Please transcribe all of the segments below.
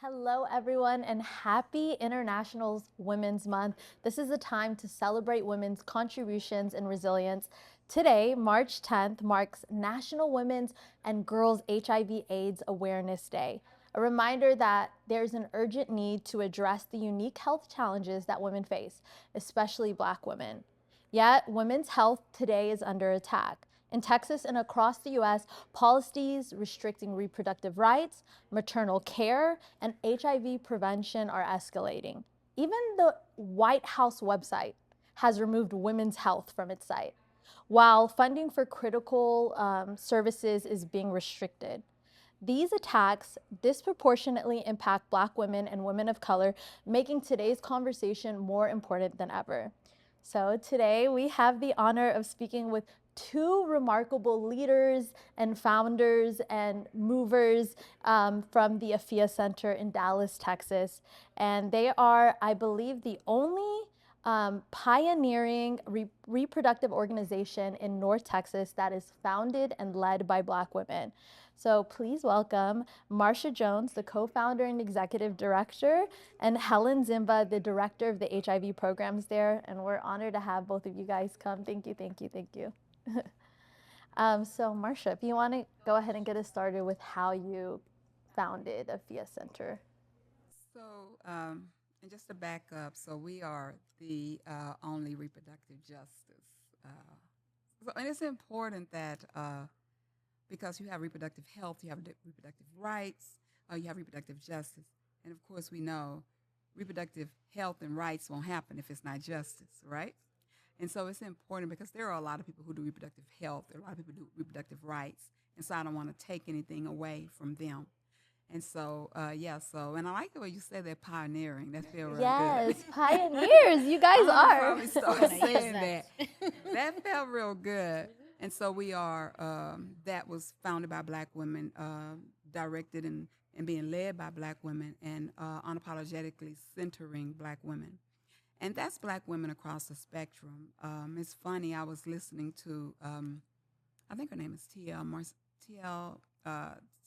Hello, everyone, and happy International Women's Month. This is a time to celebrate women's contributions and resilience. Today, March 10th, marks National Women's and Girls HIV/AIDS Awareness Day, a reminder that there's an urgent need to address the unique health challenges that women face, especially Black women. Yet, women's health today is under attack. In Texas and across the US, policies restricting reproductive rights, maternal care, and HIV prevention are escalating. Even the White House website has removed women's health from its site, while funding for critical services is being restricted. These attacks disproportionately impact Black women and women of color, making today's conversation more important than ever. So today we have the honor of speaking with two remarkable leaders and founders and movers from the Afiya Center in Dallas, Texas. And they are, I believe, the only pioneering reproductive organization in North Texas that is founded and led by Black women. So please welcome Marsha Jones, the co-founder and executive director, and Helen Zimba, the director of the HIV programs there. And we're honored to have both of you guys come. Thank you, thank you, thank you. So Marsha, if you want to go ahead and get us started with how you founded Afiya Center. So, and just to back up, so we are the only reproductive justice. And it's important that because you have reproductive health, you have reproductive rights, you have reproductive justice. And of course, we know reproductive health and rights won't happen if it's not justice, right? And so it's important because there are a lot of people who do reproductive health, there are a lot of people who do reproductive rights. And so I don't want to take anything away from them. And so, and I like the way you say that pioneering. That feels real Yes, good. pioneers, you guys I'm gonna are. probably start saying that. That felt real good. And so we are. That was founded by Black women, directed and being led by Black women, and unapologetically centering Black women. And that's Black women across the spectrum. It's funny. I was listening to. I think her name is TL. TL.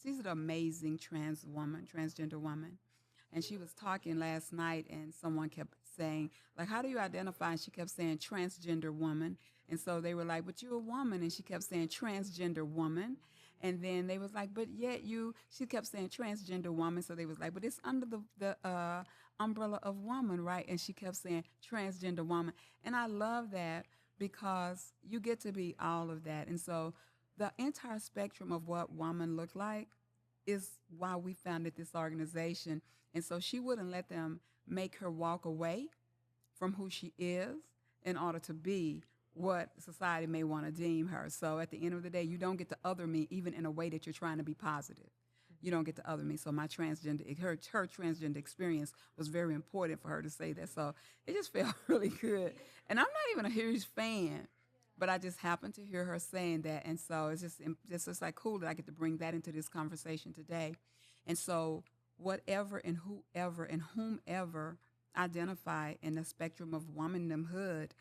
She's an amazing transgender woman. And she was talking last night, and someone kept saying, like, how do you identify? And she kept saying transgender woman. And so they were like, but you're a woman. And she kept saying transgender woman. And then they was like, but yet she kept saying transgender woman. So they was like, but it's under the umbrella of woman, right? And she kept saying transgender woman. And I love that because you get to be all of that. And so the entire spectrum of what woman looked like is why we founded this organization. And so she wouldn't let them make her walk away from who she is in order to be what society may want to deem her. So at the end of the day, you don't get to other me even in a way that you're trying to be positive. You don't get to other me. So my her transgender experience was very important for her to say that. So it just felt really good. And I'm not even a huge fan, but I just happened to hear her saying that, and so it's just like cool that I get to bring that into this conversation today. And so whatever and whoever and whomever identify in the spectrum of womanhood,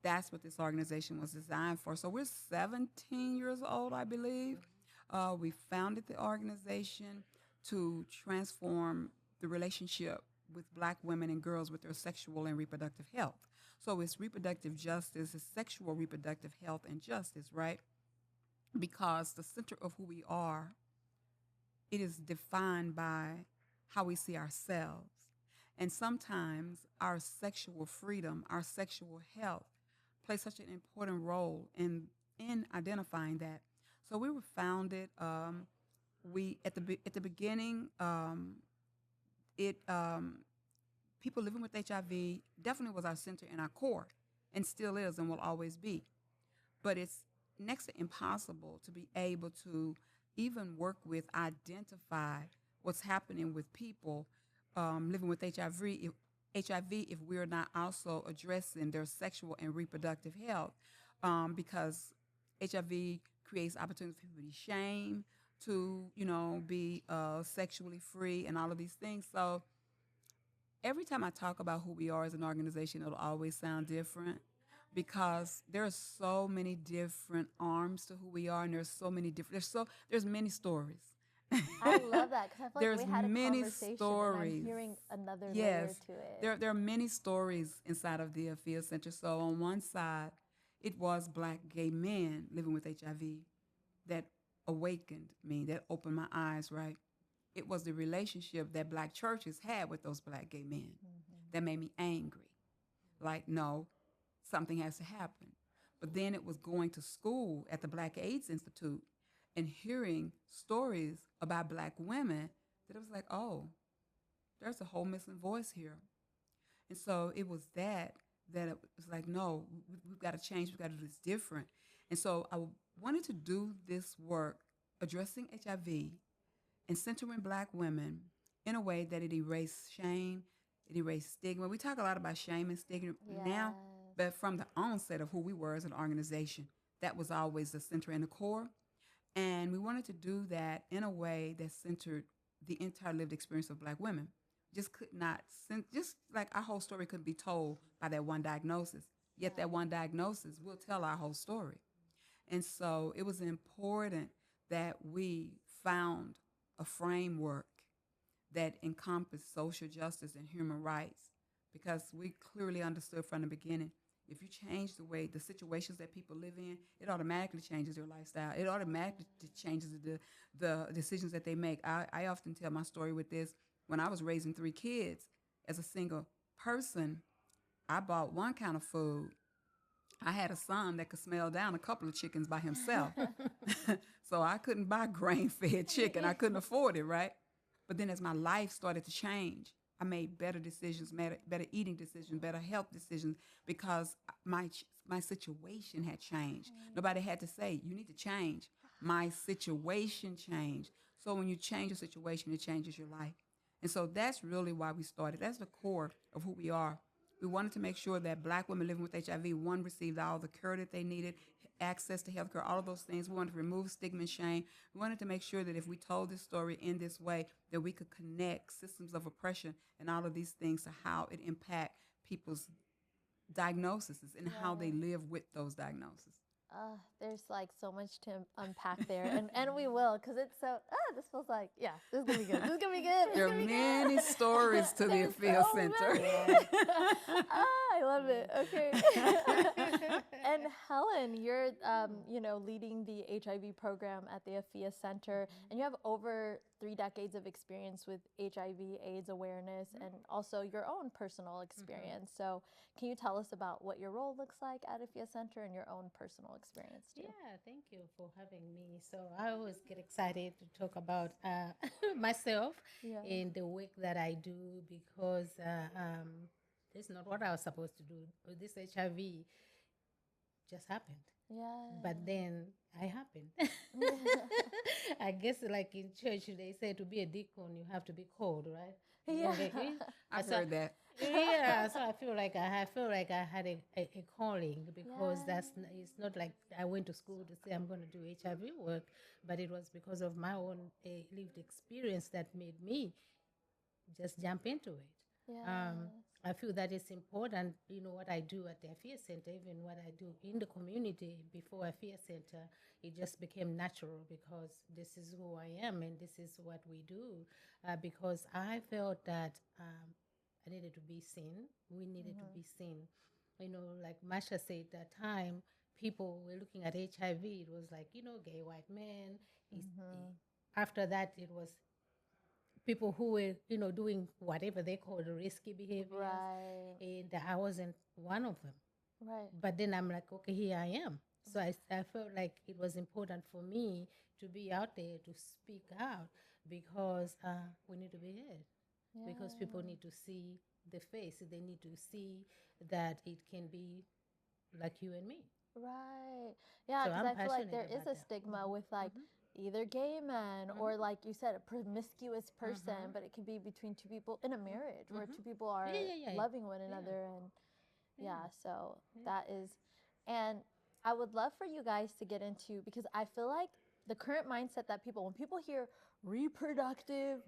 that's what this organization was designed for. So we're 17 years old, I believe. We founded the organization to transform the relationship with Black women and girls with their sexual and reproductive health. So it's reproductive justice, it's sexual reproductive health and justice, right? Because the center of who we are, it is defined by how we see ourselves. And sometimes our sexual freedom, our sexual health plays such an important role in identifying that. So we were founded. We at the beginning, it people living with HIV definitely was our center and our core, and still is and will always be. But it's next to impossible to be able to even work with, identify what's happening with people living with HIV if we're not also addressing their sexual and reproductive health, because HIV creates opportunities for people to be shamed, to be sexually free, and all of these things. So every time I talk about who we are as an organization, it'll always sound different because there are so many different arms to who we are, and there's so many different there's many stories, I love that because I feel like There's we had a many conversation and I'm stories. hearing another layer Yes, to it. there are many stories inside of the Afiya Center. So on one side, it was black gay men living with HIV that awakened me, that opened my eyes, right? It was the relationship that black churches had with those black gay men that made me angry. Like, no, something has to happen. But then it was going to school at the Black AIDS Institute and hearing stories about black women that it was like, oh, there's a whole missing voice here. And so it was that it was like, no, we've got to change. We've got to do this different. And so I wanted to do this work addressing HIV and centering black women in a way that it erased shame, it erased stigma. We talk a lot about shame and stigma now, Yes. but from the onset of who we were as an organization, that was always the center and the core. And we wanted to do that in a way that centered the entire lived experience of black women. Just could not, just like our whole story couldn't be told by that one diagnosis. Yet that one diagnosis will tell our whole story. And so it was important that we found a framework that encompassed social justice and human rights because we clearly understood from the beginning if you change the way the situations that people live in, it automatically changes their lifestyle. It automatically changes the decisions that they make. I often tell my story with this. When I was raising 3 kids as a single person, I bought one kind of food. I had a son that could smell down a couple of chickens by himself. So I couldn't buy grain fed chicken. I couldn't afford it, right? But then as my life started to change, I made better decisions, better eating decisions, better health decisions because my situation had changed. Nobody had to say, you need to change. My situation changed. So when you change your situation, it changes your life. And so that's really why we started. That's the core of who we are. We wanted to make sure that black women living with HIV, one, received all the care that they needed, access to health care, all of those things. We wanted to remove stigma and shame. We wanted to make sure that if we told this story in this way, that we could connect systems of oppression and all of these things to how it impact people's diagnoses and how they live with those diagnoses. There's like so much to unpack there, and we will because it's so. This feels like this is gonna be good. This is gonna be good. There are many stories to the There's Afiya so Center. many. I love it. Okay. And Helen, you're leading the HIV program at the Afiya Center, and you have over 3 decades of experience with HIV/AIDS awareness, and also your own personal experience. So, can you tell us about what your role looks like at Afiya Center and your own personal experience too? Yeah, thank you for having me. So I always get excited to talk about myself Yeah. and the work that I do because this is not what I was supposed to do. This HIV just happened. Yeah. But then I happened. I guess like in church they say to be a deacon you have to be called, right? Yeah. I've So- heard that. Yeah, so I feel like I had a calling because it's not like I went to school to say I'm going to do HIV work, but it was because of my own lived experience that made me just jump into it. Yeah. I feel that it's important, what I do at the Afiya Center, even what I do in the community before Afiya Center, it just became natural because this is who I am and this is what we do. Because I felt that I needed to be seen. We needed to be seen. Like Masha said, that time people were looking at HIV. It was like, gay white men. After that, it was people who were, doing whatever they call risky behaviors. Right. And I wasn't one of them. Right. But then I'm like, okay, here I am. So I felt like it was important for me to be out there to speak out because we need to be heard. Because people need to see the face. They need to see that it can be like you and me. Right. Yeah, So because I'm I feel like passionate there is about a that. stigma with like either gay men or like you said, a promiscuous person, but it can be between two people in a marriage where two people are Yeah. loving one another and so that is and I would love for you guys to get into because I feel like the current mindset that when people hear reproductive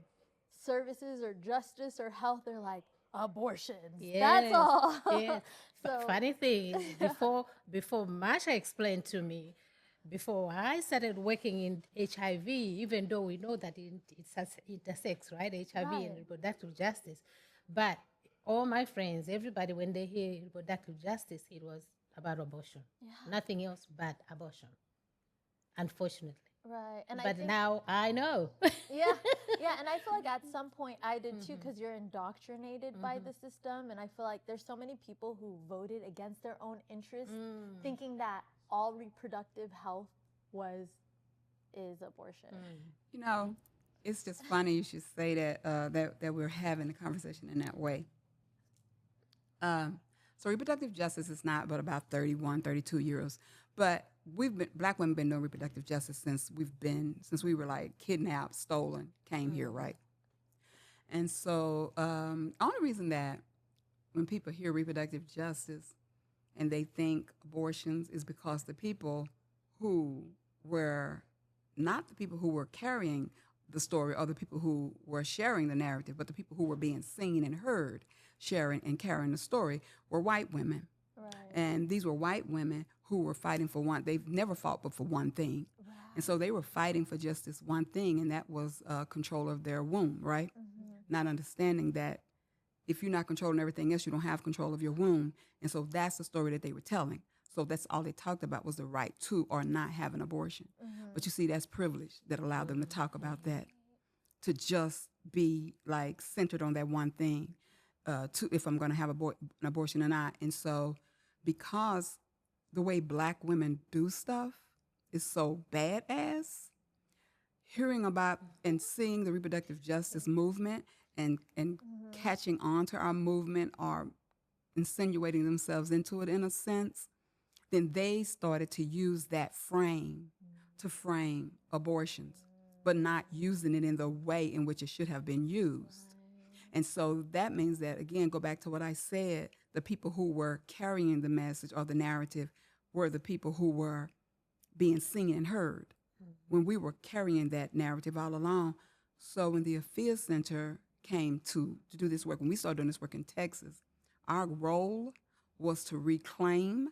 services or justice or health, they're like abortions. That's all. Yes. So Funny thing is, before Masha explained to me, before I started working in HIV, even though we know that it's intersex, right? HIV and Right. reproductive justice. But all my friends, everybody, when they hear reproductive justice, it was about abortion. Yeah. Nothing else but abortion, unfortunately. Right. And I But think, now I know. yeah, yeah. And I feel like at some point I did too, because you're indoctrinated by the system. And I feel like there's so many people who voted against their own interests, thinking that all reproductive health was, is abortion. You know, it's just funny you should say that that we're having the conversation in that way. So reproductive justice is not but about 31, 32 years. But black women been doing reproductive justice since we were like kidnapped, stolen, came here, right? And so only reason that when people hear reproductive justice and they think abortions is because the people who were not the people who were carrying the story or the people who were sharing the narrative, but the people who were being seen and heard sharing and carrying the story were white women. Right. And these were white women who were fighting for they've never fought but for one thing. Right. And so they were fighting for just this one thing, and that was control of their womb, right? Not understanding that if you're not controlling everything else, you don't have control of your womb. And so that's the story that they were telling. So that's all they talked about was the right to or not have an abortion. But you see, that's privilege that allowed them to talk about that, to just be like centered on that one thing, to if I'm going to have an abortion or not. And so because the way black women do stuff is so badass, hearing about and seeing the reproductive justice movement and catching on to our movement or insinuating themselves into it in a sense, then they started to use that frame to frame abortions, but not using it in the way in which it should have been used. And so that means that, again, go back to what I said, the people who were carrying the message or the narrative were the people who were being seen and heard when we were carrying that narrative all along. So when the Afiya Center came to do this work, when we started doing this work in Texas, our role was to reclaim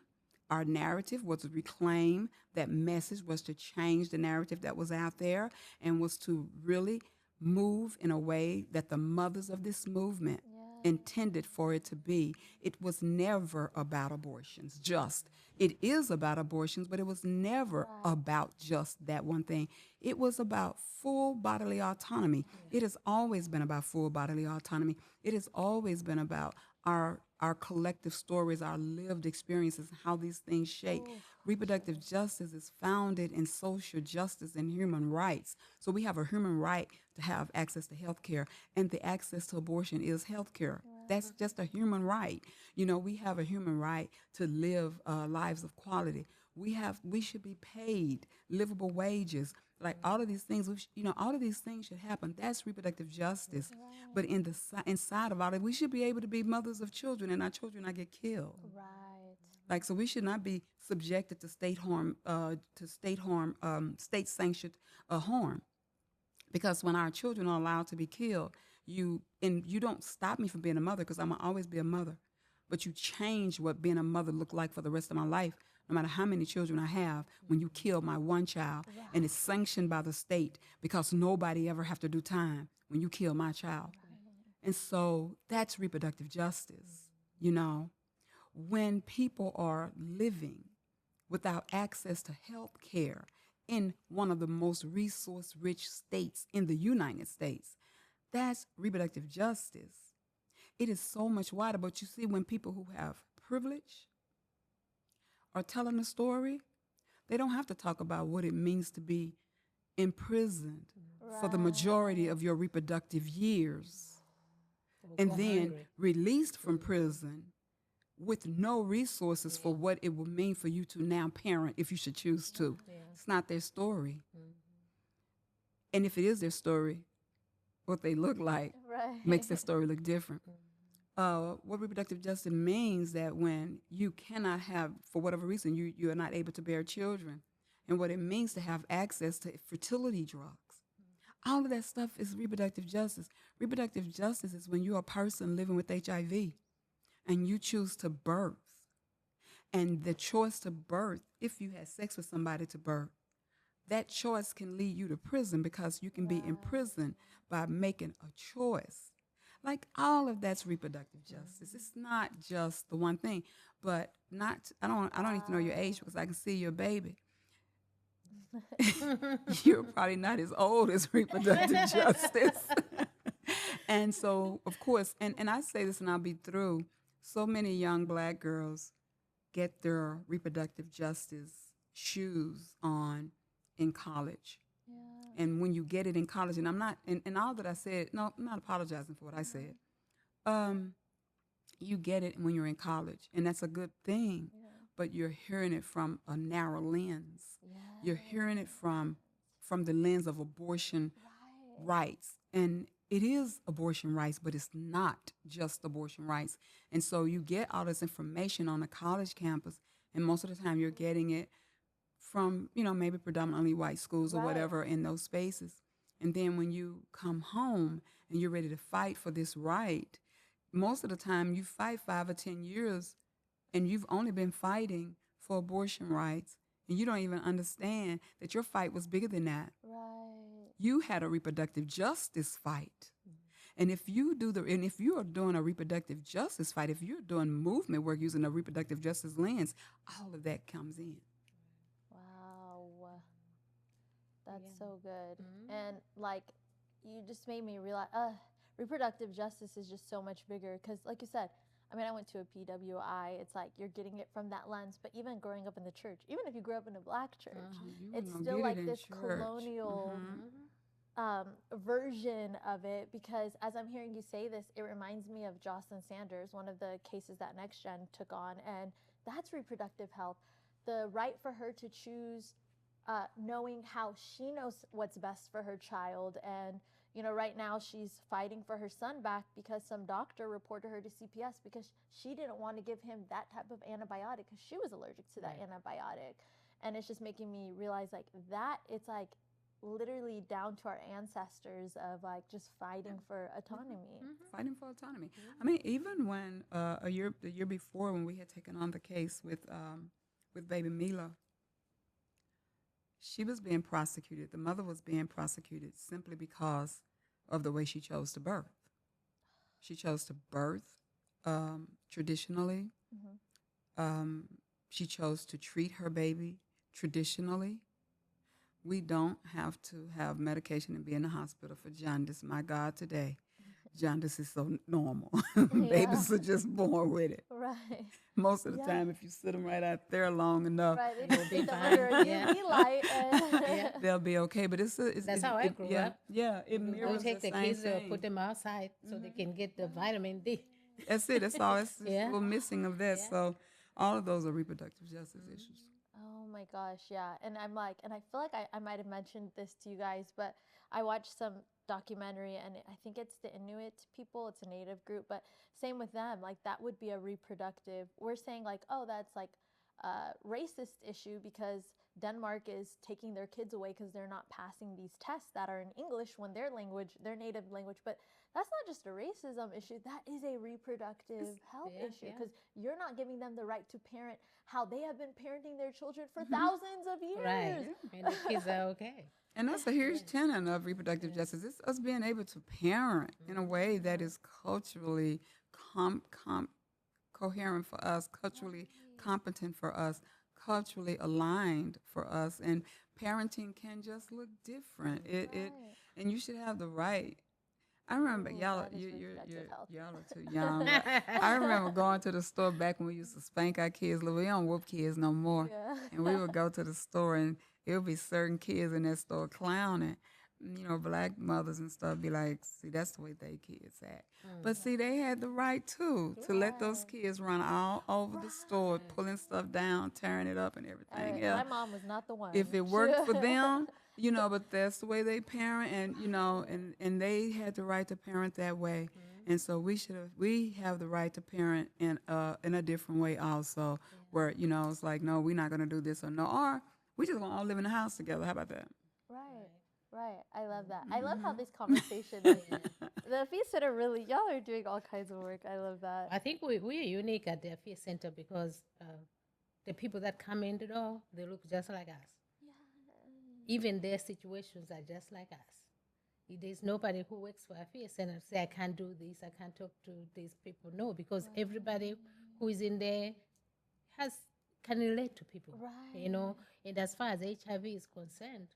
our narrative, was to reclaim that message, was to change the narrative that was out there, and was to really move in a way that the mothers of this movement intended for it to be. It was never about abortions, just. It is about abortions, but it was never about just that one thing. It was about full bodily autonomy. It has always been about full bodily autonomy. It has always been about our collective stories, our lived experiences, how these things shape. Reproductive justice is founded in social justice and human rights. So we have a human right to have access to health care, and the access to abortion is health care. That's just a human right. You know, we have a human right to live lives of quality. We should be paid livable wages. Like all of these things, all of these things should happen. That's reproductive justice. But inside of all of it, we should be able to be mothers of children, and our children not get killed. Right. Like, so we should not be subjected to state-sanctioned harm. Because when our children are allowed to be killed, you don't stop me from being a mother, because I'm gonna always be a mother. But you change what being a mother look like for the rest of my life, no matter how many children I have, when you kill my one child, and it's sanctioned by the state because nobody ever have to do time when you kill my child. And so that's reproductive justice, you know. When people are living without access to health care in one of the most resource-rich states in the United States, that's reproductive justice. It is so much wider, but you see, when people who have privilege are telling a story, they don't have to talk about what it means to be imprisoned for the majority of your reproductive years and then released from prison with no resources for what it will mean for you to now parent if you should choose to. It's not their story. And if it is their story, what they look like makes their story look different. What reproductive justice means that when you cannot have, for whatever reason, you are not able to bear children, and what it means to have access to fertility drugs. All of that stuff is reproductive justice. Reproductive justice is when you're a person living with HIV and you choose to birth, And the choice to birth, if you had sex with somebody to birth, that choice can lead you to prison because you can be in prison by making a choice. Like all of that's reproductive justice. It's not just the one thing, but not. I don't need to know your age because I can see your baby. You're probably not as old as reproductive justice. And so, of course, and I say this and I'll be through. So many young black girls get their reproductive justice shoes on in college. Yeah. And when you get it in college, and I'm not, and all that I said, no, I'm not apologizing for what I said. You get it when you're in college, and that's a good thing, but you're hearing it from a narrow lens. Yeah. You're hearing it from the lens of abortion rights. And it is abortion rights, but it's not just abortion rights. And so you get all this information on a college campus, and most of the time you're getting it from, maybe predominantly white schools or whatever in those spaces. And then when you come home and you're ready to fight for this right, most of the time you fight 5 or 10 years and you've only been fighting for abortion rights, and you don't even understand that your fight was bigger than that. Right. You had a reproductive justice fight. And if you are doing a reproductive justice fight, if you're doing movement work using a reproductive justice lens, all of that comes in. Wow. That's so good. And like, you just made me realize reproductive justice is just so much bigger because, like you said, I mean, I went to a PWI. It's like you're getting it from that lens. But even growing up in the church, even if you grew up in a black church, it's still like this colonial version of it. Because as I'm hearing you say this, it reminds me of Jocelyn Sanders, one of the cases that Next Gen took on. And that's reproductive health. The right for her to choose, knowing how she knows what's best for her child. And right now she's fighting for her son back because some doctor reported her to CPS because she didn't want to give him that type of antibiotic because she was allergic to that antibiotic. And it's just making me realize like that it's like literally down to our ancestors of like just fighting for autonomy. Fighting for autonomy. I mean, even when the year before when we had taken on the case with baby Mila, she was being prosecuted. The mother was being prosecuted simply because of the way she chose to birth. She chose to birth traditionally. She chose to treat her baby traditionally. We don't have to have medication and be in the hospital for jaundice. My God, today, jaundice is so normal. Babies are just born with it. Right. Most of the time, if you sit them right out there long enough, right. They just sit them under a UV light and they'll be okay. But that's how I grew up. Yeah, it mirrors We'll take the same kids or thing. put them outside so they can get the vitamin D. That's it. That's all. It's a little missing of that. So all of those are reproductive justice issues. oh my gosh, yeah. And I'm like, and I feel like I might have mentioned this to you guys, but I watched some documentary and I think it's the Inuit people, it's a native group, but same with them, like that would be a reproductive. We're saying like, oh, that's like a racist issue because Denmark is taking their kids away because they're not passing these tests that are in English when their language, their native language. But that's not just a racism issue. That is a reproductive health issue because you're not giving them the right to parent how they have been parenting their children for thousands of years. Right. And the kids are okay. And that's a huge tenet of reproductive justice. It's us being able to parent in a way that is culturally coherent for us, culturally competent for us, culturally aligned for us. And parenting can just look different. And you should have the right. I remember y'all are too young. I remember going to the store back when we used to spank our kids. Look, we don't whoop kids no more. Yeah. And we would go to the store and it would be certain kids in that store clowning. Black mothers and stuff be like, see, that's the way they kids act. But see, they had the right too to let those kids run all over the store, pulling stuff down, tearing it up and everything else. My mom was not the one. If it worked for them, but that's the way they parent, and and they had the right to parent that way. And so we have the right to parent in a different way also, where it's like, no, we're not gonna do this, or we just gonna all live in a house together. How about that? Right. I love that. I love how this conversation the Afiya Center really, y'all are doing all kinds of work. I love that. I think we're unique at the Afiya Center because the people that come in the door, they look just like us. Even their situations are just like us. There's nobody who works for Afiya Center say, I can't do this, I can't talk to these people. No, because everybody who is in there has can relate to people, you know. And as far as HIV is concerned,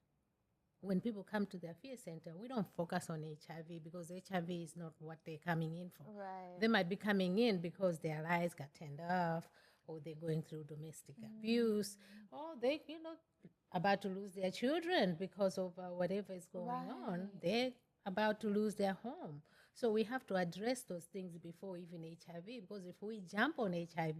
when people come to the Afiya Center, we don't focus on HIV because HIV is not what they're coming in for. They might be coming in because their lives got turned off, or they're going through domestic abuse, or they, you know, about to lose their children because of whatever is going on. They're about to lose their home. So we have to address those things before even HIV, because if we jump on HIV,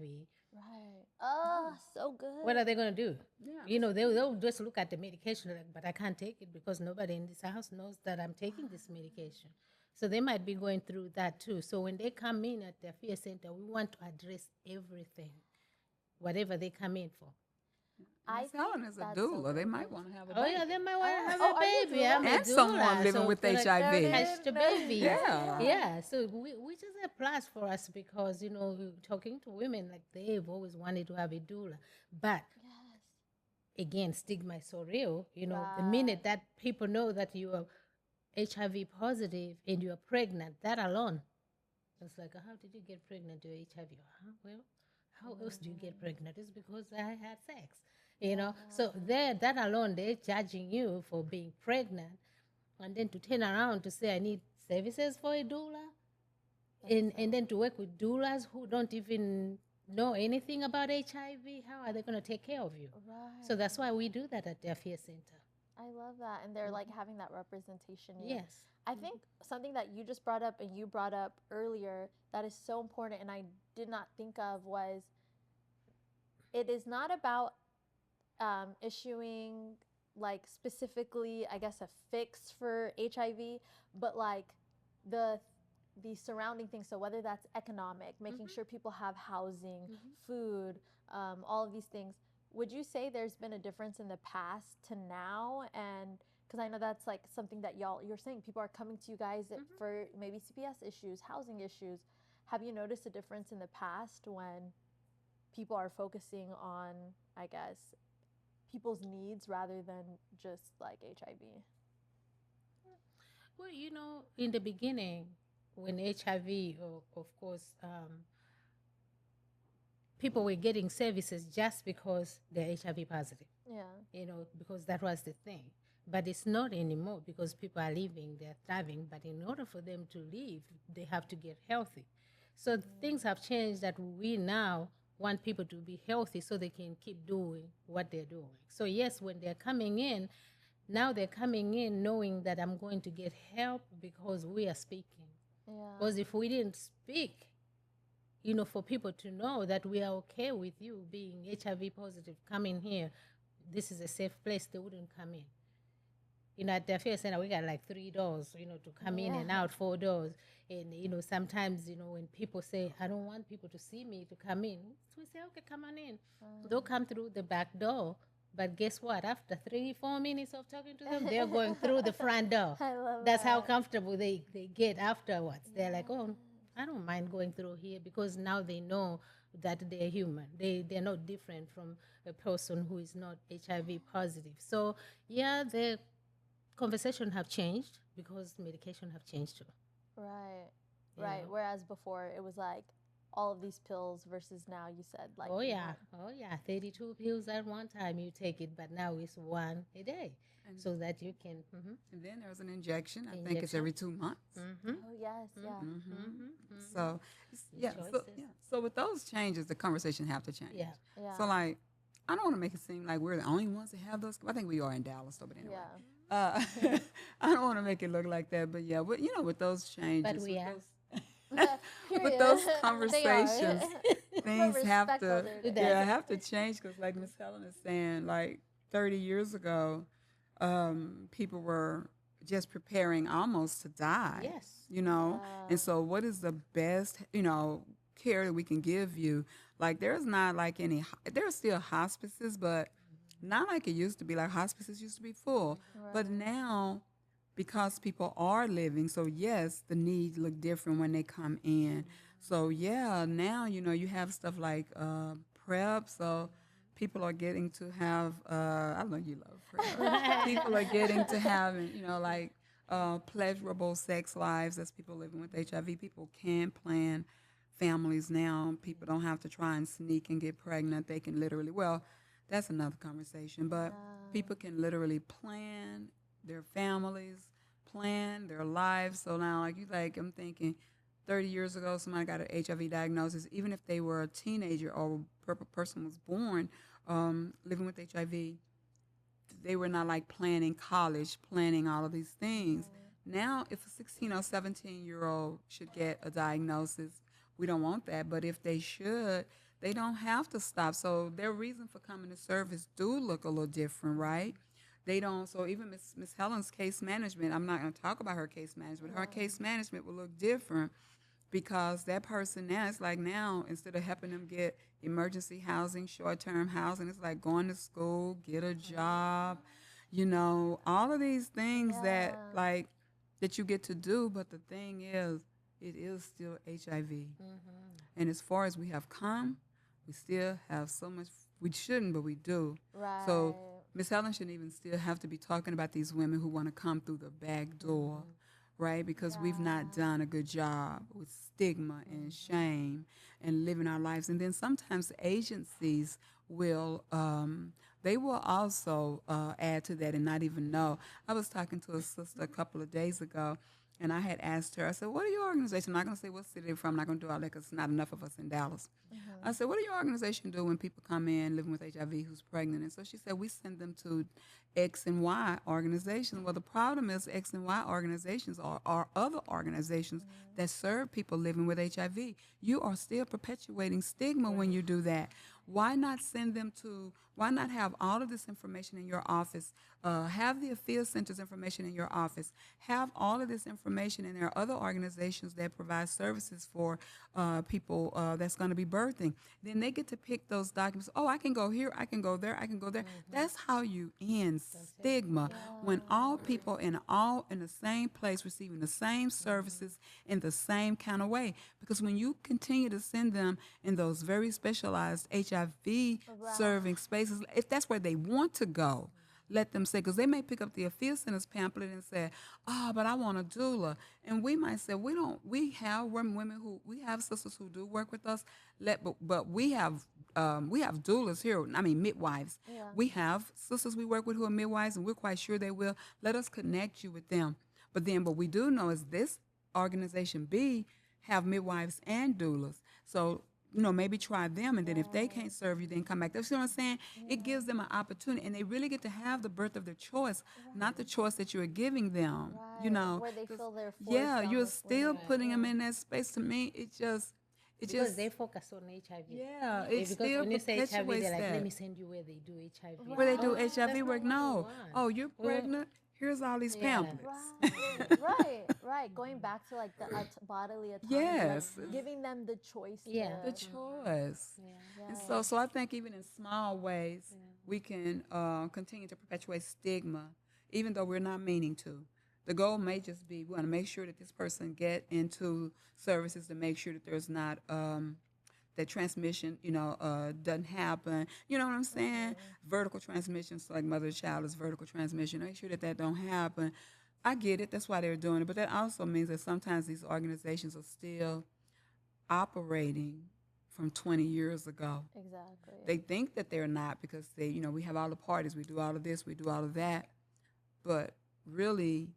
Oh, so good. what are they going to do? Yeah. You know, they'll just look at the medication like, but I can't take it because nobody in this house knows that I'm taking this medication. So they might be going through that too. So when they come in at the Afiya Center, we want to address everything, whatever they come in for. Miss Helen is a doula. They might want to have a Oh baby. yeah, they might want to have Oh, a are you baby. doula? I'm a And someone doula, living so with it's gonna HIV. catch the baby. Yeah. Yeah. So which is a plus for us because, you know, talking to women, like they've always wanted to have a doula. But again, stigma is so real. You know, the minute that people know that you are HIV positive and you're pregnant, that alone, it's like, how did you get pregnant? You're HIV. Well, how else do you get pregnant? It's because I had sex. You know, so there, that alone, they're judging you for being pregnant, and then to turn around to say I need services for a doula, and then to work with doulas who don't even know anything about HIV. How are they going to take care of you? So that's why we do that at the Afiya Center. I love that. And they're like having that representation. Here. Yes. I think something that you just brought up and you brought up earlier that is so important and I did not think of was it is not about issuing like specifically, I guess, a fix for HIV, but like the surrounding things. So whether that's economic, making sure people have housing, food, all of these things. Would you say there's been a difference in the past to now? And because I know that's like something that you're saying people are coming to you guys for maybe CPS issues, housing issues. Have you noticed a difference in the past when people are focusing on, I guess, people's needs rather than just like HIV? Well, you know, in the beginning, when HIV, of course, people were getting services just because they're HIV positive. Yeah. You know, because that was the thing. But it's not anymore because people are living, they're thriving. But in order for them to live, they have to get healthy. So things have changed that we now want people to be healthy so they can keep doing what they're doing. So yes, when they're coming in, now they're coming in knowing that I'm going to get help because we are speaking. Yeah. Because if we didn't speak, you know, for people to know that we are okay with you being HIV positive, coming here, this is a safe place, they wouldn't come in. You know, at the Afiya Center, we got like 3 doors, you know, to come in and out, 4 doors. And, you know, sometimes, you know, when people say, I don't want people to see me to come in, so we say, okay, come on in. They'll come through the back door. But guess what? After 3-4 minutes of talking to them, they're going through the front door. I love That's that. how comfortable they get afterwards. They're like, oh, I don't mind going through here because now they know that they're human. They're not different from a person who is not HIV positive. So, yeah, the conversation have changed because medication have changed too. Right. You Right. know? Whereas before it was like all of these pills versus now you said like Oh you yeah, want- 32 pills at one time you take it, but now it's 1 a day, so that you can. And then there's an injection. I think it's every 2 months. Oh yes, yeah. So, yeah. So, choices. yeah. So with those changes, the conversation have to change. Yeah. Yeah. So like, I don't want to make it seem like we're the only ones that have those. I think we are in Dallas, though. But anyway, I don't want to make it look like that. But yeah, but you know, with those changes, But we with are. with those Period. conversations, things have respectful to they're have to change because, like Miss Helen is saying, like 30 years ago, people were just preparing almost to die. Yes. You know, and so what is the best, you know, care that we can give you? Like there's not like any, there's still hospices, but not like it used to be. Like hospices used to be full, but now because people are living, so yes, the needs look different when they come in. So yeah, now you know you have stuff like PrEP. So people are getting to have, I know you love prayer. People are getting to have, like pleasurable sex lives as people living with HIV. People can plan families now. People don't have to try and sneak and get pregnant. They can literally, well, that's another conversation, but people can literally plan their families, plan their lives. So now, I'm thinking 30 years ago, somebody got an HIV diagnosis, even if they were a teenager or a person was born living with HIV, they were not like planning college, planning all of these things. Now, if a 16 or 17-year-old should get a diagnosis, we don't want that. But if they should, they don't have to stop. So their reason for coming to service do look a little different, right? They don't. So even Miss Helen's case management, I'm not going to talk about her case management. Her case management will look different because that person now, it's like now, instead of helping them get emergency housing, short-term housing, it's like going to school, get a job, all of these things that Yeah. like that you get to do. But the thing is, it is still HIV. And as far as we have come, we still have so much. We shouldn't, but we do. Right. So Miss Helen shouldn't even still have to be talking about these women who want to come through the back door, right? Because we've not done a good job with stigma and shame and living our lives. And then sometimes agencies will, they will also add to that and not even know. I was talking to a sister a couple of days ago, and I had asked her, I said, what are your organization? I'm not going to say what city they're from. I'm not going to do all that because there's not enough of us in Dallas. I said, what do your organization do when people come in living with HIV who's pregnant? And so she said, we send them to X and Y organizations. Well, the problem is X and Y organizations are other organizations that serve people living with HIV. You are still perpetuating stigma when you do that. Why not send them to, why not have all of this information in your office? Have the Afiya Center's information in your office. Have all of this information, and there are other organizations that provide services for people that's going to be birthing. Then they get to pick those documents. Oh, I can go here, I can go there, I can go there. That's how you end stigma. When all people in the same place receiving the same services in the same kind of way. Because when you continue to send them in those very specialized HIV serving spaces, if that's where they want to go, let them say, because they may pick up the Afiya Center's pamphlet and say, but I want a doula. And we might say, we have women we have sisters who do work with us, but we have doulas here, midwives. Yeah. We have sisters we work with who are midwives, and we're quite sure they will. Let us connect you with them. But then what we do know is this organization B have midwives and doulas. So maybe try them, and then if they can't serve you, then come back. That's what I'm saying. It gives them an opportunity, and they really get to have the birth of their choice, not the choice that you're giving them. Where they feel their force Yeah, down you're this still way. putting them in that space. To me, Because they focus on HIV. Yeah, it Because still when you say HIV, perpetuates they're like, that. let me send you where they do HIV. Where they do Oh, that's HIV not work. what we No. want. Oh, you're pregnant? Here's all these Yeah. pamphlets. Right. Going back to like the bodily autonomy, Yes. like giving them the choice. Yeah. The To, choice. Yeah. And so I think even in small ways, we can continue to perpetuate stigma, even though we're not meaning to. The goal may just be we want to make sure that this person get into services to make sure that there's not that transmission, doesn't happen. You know what I'm saying? Vertical transmission, so like mother to child is vertical transmission. Make sure that don't happen. I get it. That's why they're doing it. But that also means that sometimes these organizations are still operating from 20 years ago. exactly. They think that they're not because we have all the parties, we do all of this, we do all of that. But really,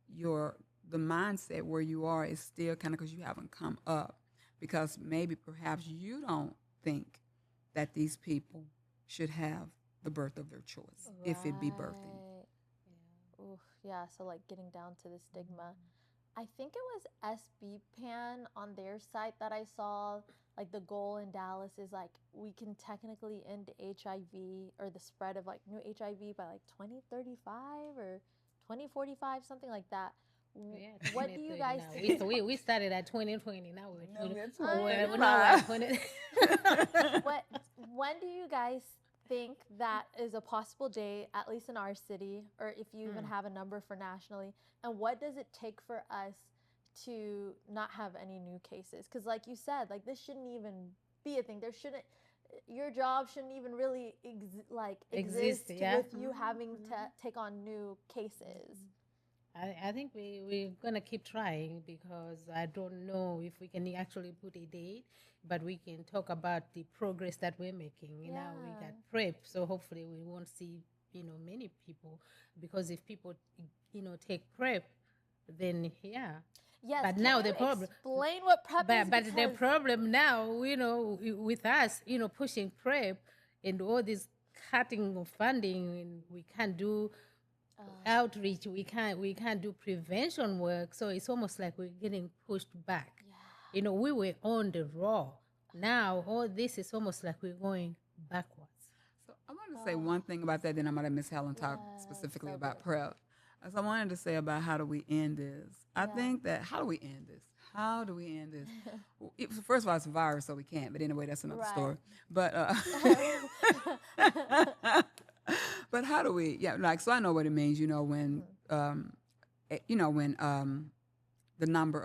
the mindset where you are is still kind of because you haven't come up. Because maybe perhaps you don't think that these people should have the birth of their choice, if it be birthing. Oof, yeah, so like getting down to the stigma. I think it was SB Pan on their site that I saw, like the goal in Dallas is like we can technically end HIV or the spread of like new HIV by like 2035 or 2045, something like that. Yeah, What do you 2030 guys now. think? We started at 2020. Now we're No, that's we're at 20. When do you guys think that is a possible date, at least in our city, or if you even have a number for nationally? And what does it take for us to not have any new cases? Because like you said, like this shouldn't even be a thing. There shouldn't, your job shouldn't even really Exist, exist yeah. with you having to take on new cases. I think we're going to keep trying because I don't know if we can actually put a date, but we can talk about the progress that we're making. You know, we got Yeah. PrEP, so hopefully we won't see, many people because if people, take PrEP, then yeah. Yes, But can now you the problem, explain what PrEP is? but the Because problem now, with us, pushing PrEP and all this cutting of funding, and we can't do outreach, we can't do prevention work, so it's almost like we're getting pushed back. We were on the raw. Now all this is almost like we're going backwards. So I wanted to say one thing about that, then I'm going to let Miss Helen talk specifically so about good. PrEP. So I wanted to say about how do we end this. I think that how do we end this? How do we end this? First of all, it's a virus, so we can't. But anyway, that's another Right. story. But but how do we? Yeah, like so I know what it means. When the number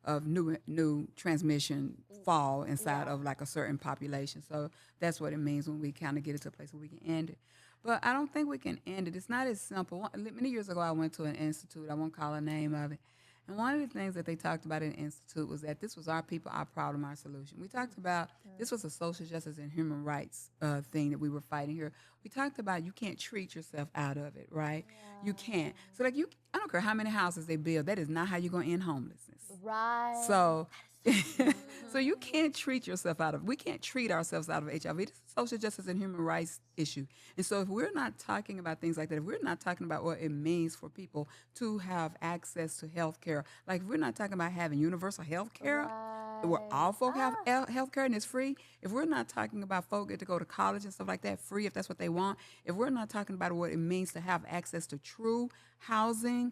of new transmission fall inside of like a certain population. So that's what it means when we kind of get it to a place where we can end it. But I don't think we can end it. It's not as simple. Many years ago, I went to an institute. I won't call the name of it. And one of the things that they talked about in the institute was that this was our people, our problem, our solution. We talked about this was a social justice and human rights thing that we were fighting here. We talked about you can't treat yourself out of it, right? You can't. So like I don't care how many houses they build. That is not how you're going to end homelessness. Right. So, so you can't treat yourself out of. We can't treat ourselves out of HIV. This is a social justice and human rights issue. And so, if we're not talking about things like that, if we're not talking about what it means for people to have access to health care, like if we're not talking about having universal health care, where all folk have health care and it's free. If we're not talking about folk get to go to college and stuff like that free, if that's what they want. If we're not talking about what it means to have access to true housing.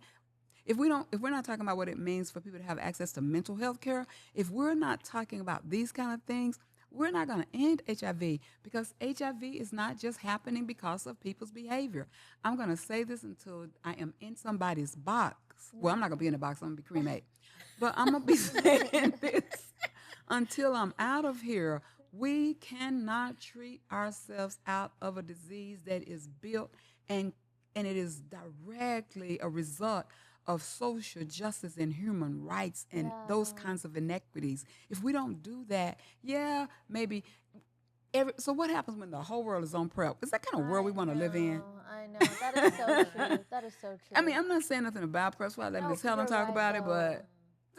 If we're not talking about what it means for people to have access to mental health care, if we're not talking about these kind of things, we're not going to end HIV because HIV is not just happening because of people's behavior. I'm going to say this until I am in somebody's box. Well, I'm not going to be in the box. I'm going to be cremated. But I'm going to be saying this until I'm out of here. We cannot treat ourselves out of a disease that is built and it is directly a result of social justice and human rights and those kinds of inequities. If we don't do that, maybe. So what happens when the whole world is on PrEP? Is that kind of world we want to live in? I know. That is so true. That is so true. I mean, I'm not saying nothing about PrEP, so I let Ms. Helen talk about it, but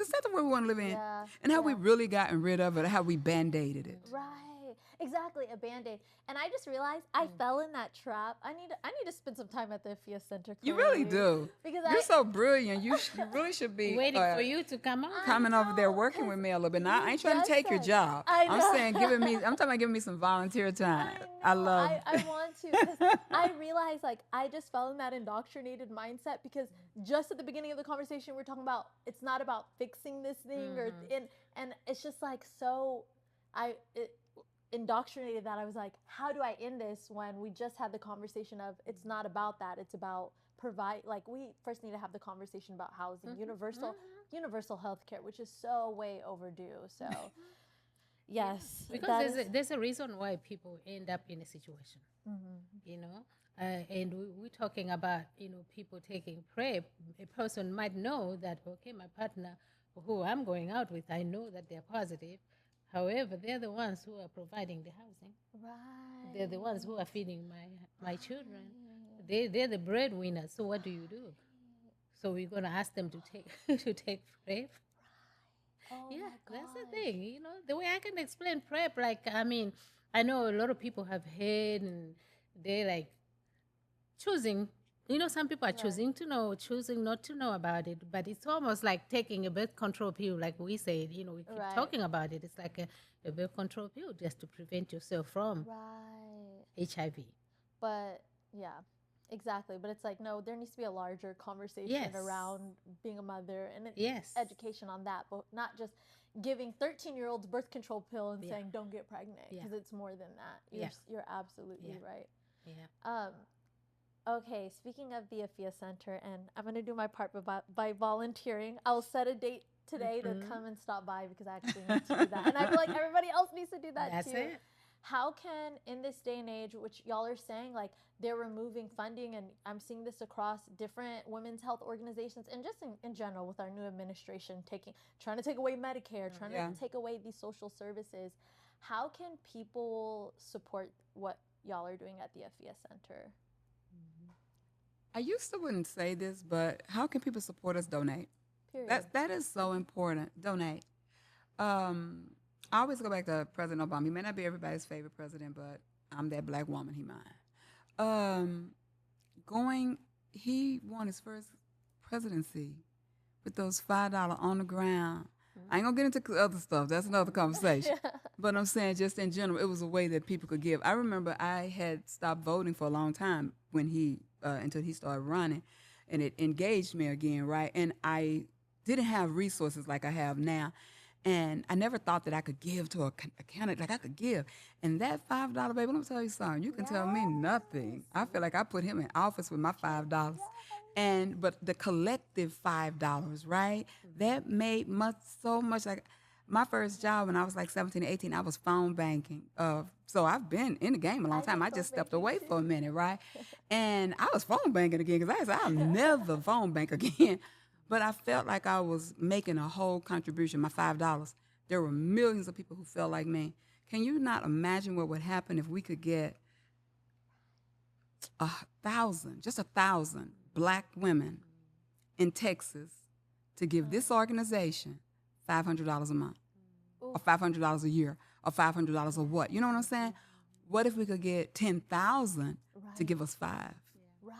is that the world we want to live in? Yeah, And how we really gotten rid of it, how we band-aided it. Right. Exactly, a Band-Aid. And I just realized I fell in that trap. I need to spend some time at the Afiya Center. You really clearly, do. Because You're so brilliant. You really should be Waiting for you to come on. coming over there working with me a little bit. Now, I ain't trying to just take your said- job. I I'm know. saying I'm talking about giving me some volunteer time. I love I want to because I realized like I just fell in that indoctrinated mindset because just at the beginning of the conversation we're talking about it's not about fixing this thing and it's just like so indoctrinated that I was like, how do I end this when we just had the conversation of it's not about that, it's about provide, like we first need to have the conversation about housing, universal health care, which is so way overdue. So yes, Because there's a reason why people end up in a situation, and we're talking about, people taking PrEP. A person might know that, okay, my partner who I'm going out with, I know that they're positive. However, they're the ones who are providing the housing. right. They're the ones who are feeding my children. They're the breadwinners. So what do you do? So we're gonna ask them to take to take PrEP. Oh Yeah, my that's the gosh. thing. The way I can explain PrEP, like I mean, I know a lot of people have heard and they're like choosing. Some people are choosing to know, choosing not to know about it. But it's almost like taking a birth control pill, like we said. We keep Right. talking about it. It's like a birth control pill just to prevent yourself from Right. HIV. But yeah, exactly. But it's like, no, there needs to be a larger conversation Yes. around being a mother and Yes. education on that, but not just giving 13-year-olds birth control pill and saying don't get pregnant because it's more than that. You're absolutely right. Yeah. Okay, speaking of the Afiya Center, and I'm going to do my part by volunteering. I'll set a date today to come and stop by because I actually need to do that. And I feel like everybody else needs to do that That's too. it. How can, in this day and age, which y'all are saying, like they're removing funding, and I'm seeing this across different women's health organizations and just in general with our new administration trying to take away Medicare, trying Yeah. to take away these social services. How can people support what y'all are doing at the Afiya Center? I used to wouldn't say this, but how can people support us? Donate. Period. That is so important. Donate. Um, I always go back to President Obama. He may not be everybody's favorite president, but I'm that black woman. He mine. Um, going, he won his first presidency with those $5 on the ground. I ain't gonna get into other stuff. That's another conversation. Yeah. But I'm saying, just in general, it was a way that people could give. I remember I had stopped voting for a long time when he until he started running, and it engaged me again, right? And I didn't have resources like I have now, and I never thought that I could give to a candidate like I could give. And that $5, baby, let me tell you something. You can tell me nothing. I feel like I put him in office with my $5. But the collective $5, right? That made so much. Like my first job when I was like 17, 18, I was phone banking. So I've been in the game a long time. I just stepped away for a minute, right? And I was phone banking again because I said I'll never phone bank again. But I felt like I was making a whole contribution, my $5. There were millions of people who felt like me. Can you not imagine what would happen if we could get 1,000, just 1,000 black women in Texas to give this organization $500 a month, or $500 a year, or $500 or what? You know what I'm saying? What if we could get 10,000 to give us five Right.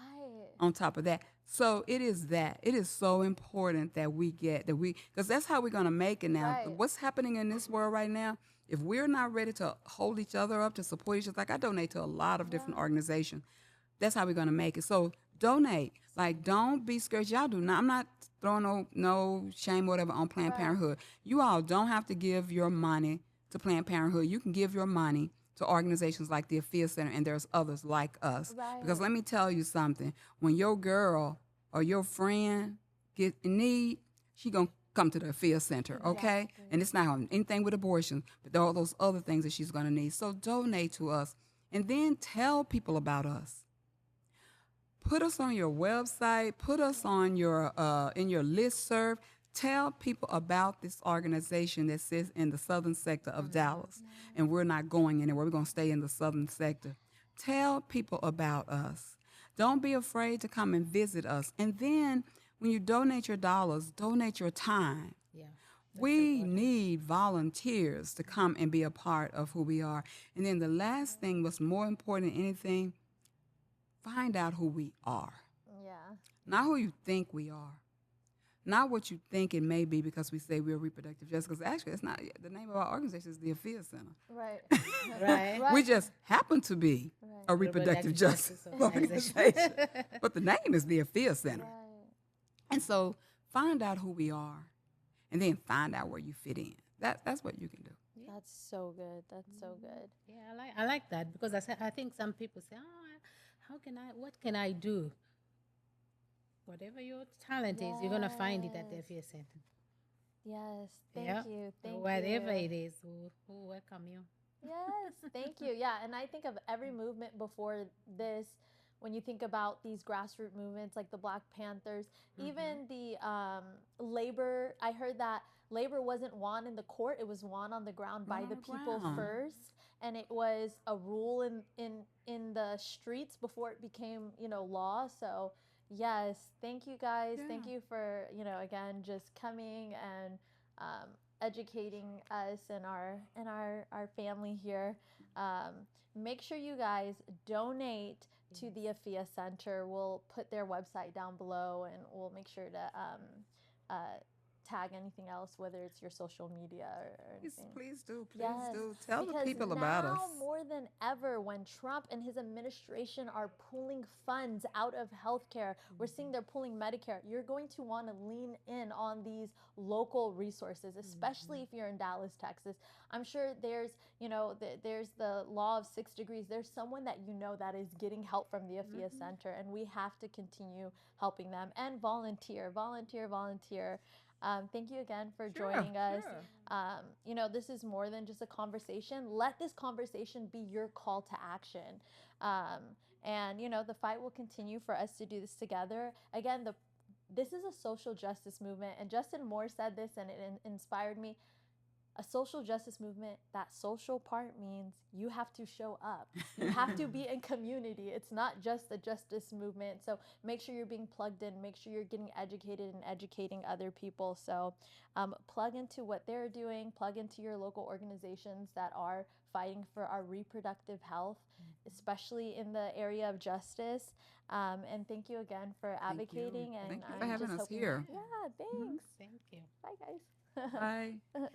on top of that? So it is that. It is so important that we get, because that's how we're going to make it now. Right. What's happening in this world right now, if we're not ready to hold each other up, to support each other, like I donate to a lot of different organizations, that's how we're going to make it. So donate. Like, don't be scared. Y'all do not. I'm not throwing no shame, whatever, on Planned Parenthood. You all don't have to give your money to Planned Parenthood. You can give your money to organizations like the Afiya Center, and there's others like us. Right. Because let me tell you something. When your girl or your friend get in need, she going to come to the Afiya Center, okay? Exactly. And it's not on anything with abortion, but there are all those other things that she's going to need. So donate to us, and then tell people about us. Put us on your website. Put us on your in your listserv. Tell people about this organization that sits in the southern sector of Dallas, and we're not going anywhere. We're going to stay in the southern sector. Tell people about us. Don't be afraid to come and visit us. And then when you donate your dollars, donate your time. Yeah. We need volunteers to come and be a part of who we are. And then the last thing, what's more important than anything, find out who we are. Yeah. Not who you think we are. Not what you think it may be because we say we're reproductive justice. Because actually, it's not. The name of our organization is the Afiya Center. Right. Right. We just happen to be a reproductive justice organization. But the name is the Afiya Center. Right. And so find out who we are, and then find out where you fit in. That's what you can do. That's so good. That's so good. Yeah, I like that because I think some people say, oh, what can I do? Whatever your talent is, you're gonna find it at the Afiya Center. Yes. Thank Yeah. you. Thank Whatever you. it is, we'll welcome you. Yes, thank you. Yeah, and I think of every movement before this, when you think about these grassroots movements like the Black Panthers, even the labor. I heard that labor wasn't won in the court; it was won on the ground by Won on the the people ground. first, and it was a rule in the streets before it became law. So yes, thank you guys. Thank Yeah. you for again just coming and educating us and our family here. Make sure you guys donate to the Afiya Center. We'll put their website down below, and we'll make sure to tag anything else, whether it's your social media or anything. Please do. Yes, Do. Tell the because people about us. now more than ever, when Trump and his administration are pulling funds out of healthcare, we're seeing they're pulling Medicare. You're going to want to lean in on these local resources, especially if you're in Dallas, Texas. I'm sure there's there's the law of 6 degrees. There's someone that that is getting help from the Afiya Center, and we have to continue helping them and volunteer. Thank you again for Sure, joining us. Sure. You know, this is more than just a conversation. Let this conversation be your call to action. And, you know, the fight will continue for us to do this together. Again, this is a social justice movement. And Justin Moore said this, and it inspired me. A social justice movement, that social part means you have to show up. You have to be in community. It's not just a justice movement. So make sure you're being plugged in. Make sure you're getting educated and educating other people. So plug into what they're doing. Plug into your local organizations that are fighting for our reproductive health, especially in the area of justice. And thank you again for Thank you. advocating. And Thank you for I'm having just us hoping, here. yeah, thanks. Thank you. Bye, guys. Bye.